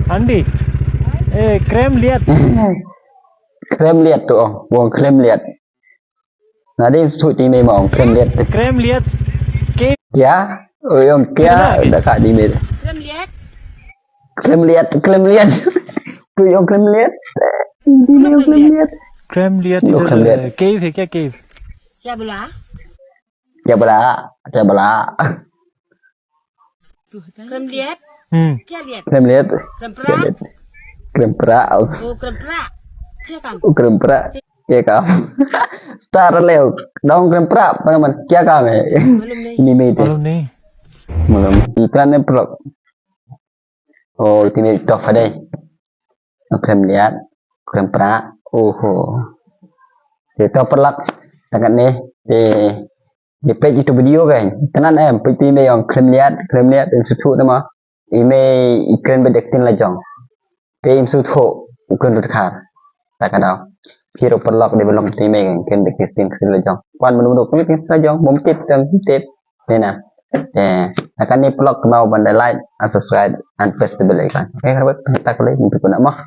Andi, krem lihat. Krem lihat tuh, buang krem lihat. Nanti suci memang krem lihat. Krem lihat. Ya, yang kia udah kak di mil. Krem lihat. Krem lihat, krem lihat. Tuh yang krem lihat. Ini yang krem lihat. Krem lihat Yo, krem lihat. इधर cave है क्या cave? क्या बोला? Ya bela, ya bela. Krem lihat. क्या lihat? Krem lihat. Krem perak. Krem perak. Oh, krem perak. क्या काम? Krem perak. क्या काम? Star leo, daun krem perak, teman. क्या काम है? मालूम नहीं. Ini mete. मालूम नहीं. Malam. Iklannya pelok. Oh, ini top ada. Krem lihat, krem perak. Oh. Itu pelak. Tangan ni di page itu video kan. Tenan em, peti me yang krem lihat dan susu nama. Ime iklan berdekin lajang. Pem susu ukun rutkhar. Tak ada. Piro pelak di belum peti me kan. Ken berdekin kesin lajang. Wan menurut kami kesin lajang. Mumtip dan tip. Nena. Akan ni pelak mau bandai like and subscribe and press the bell icon. Okay, kalau tak boleh mungkin nak mah.